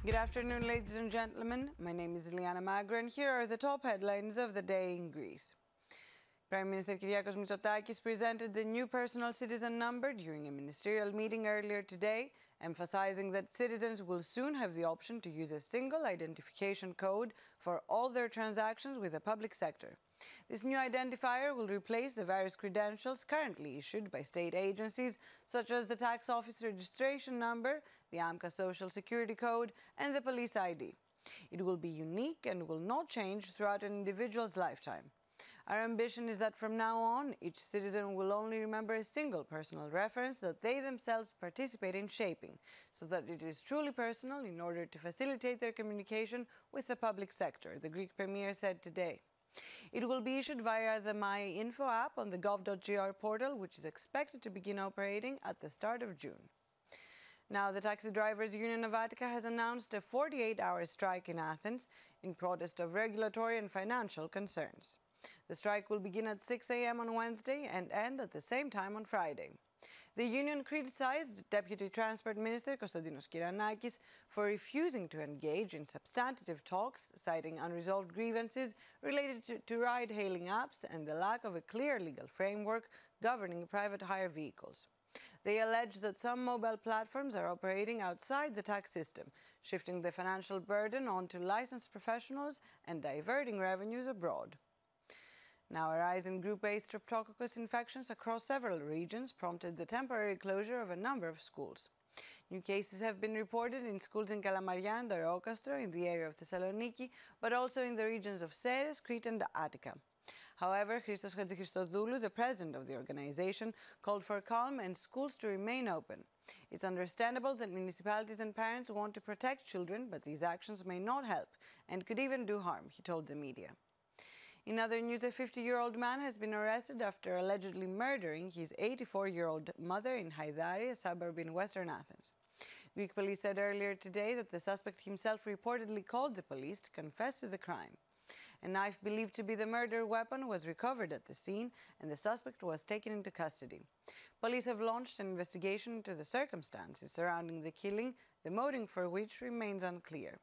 Good afternoon, ladies and gentlemen. My name is Liana Magra, and here are the top headlines of the day in Greece. Prime Minister Kyriakos Mitsotakis presented the new personal citizen number during a ministerial meeting earlier today, emphasizing that citizens will soon have the option to use a single identification code for all their transactions with the public sector. This new identifier will replace the various credentials currently issued by state agencies, such as the tax office registration number, the AMCA social security code, and the police ID. It will be unique and will not change throughout an individual's lifetime. Our ambition is that from now on, each citizen will only remember a single personal reference that they themselves participate in shaping, so that it is truly personal in order to facilitate their communication with the public sector, the Greek Premier said today. It will be issued via the My Info app on the gov.gr portal, which is expected to begin operating at the start of June. Now, the Taxi Drivers Union of Attica has announced a 48-hour strike in Athens in protest of regulatory and financial concerns. The strike will begin at 6 a.m. on Wednesday and end at the same time on Friday. The union criticized Deputy Transport Minister Konstantinos Kyranakis for refusing to engage in substantive talks, citing unresolved grievances related to ride-hailing apps and the lack of a clear legal framework governing private hire vehicles. They allege that some mobile platforms are operating outside the tax system, shifting the financial burden onto licensed professionals and diverting revenues abroad. Now, a rise in Group A streptococcus infections across several regions prompted the temporary closure of a number of schools. New cases have been reported in schools in Kalamaria and Areokastro in the area of Thessaloniki, but also in the regions of Ceres, Crete and Attica. However, Christos Hadjichristodoulou, the president of the organization, called for calm and schools to remain open. It's understandable that municipalities and parents want to protect children, but these actions may not help and could even do harm, he told the media. In other news, a 50-year-old man has been arrested after allegedly murdering his 84-year-old mother in Haidari, a suburb in western Athens. Greek police said earlier today that the suspect himself reportedly called the police to confess to the crime. A knife believed to be the murder weapon was recovered at the scene, and the suspect was taken into custody. Police have launched an investigation into the circumstances surrounding the killing, the motive for which remains unclear.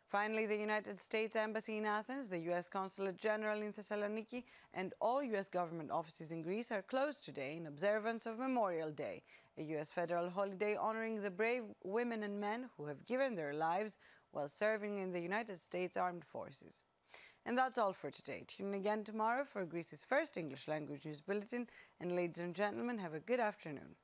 Finally, the United States Embassy in Athens, the U.S. Consulate General in Thessaloniki, and all U.S. government offices in Greece are closed today in observance of Memorial Day, a U.S. federal holiday honoring the brave women and men who have given their lives while serving in the United States Armed Forces. And that's all for today. Tune in again tomorrow for Greece's first English language news bulletin. And ladies and gentlemen, have a good afternoon.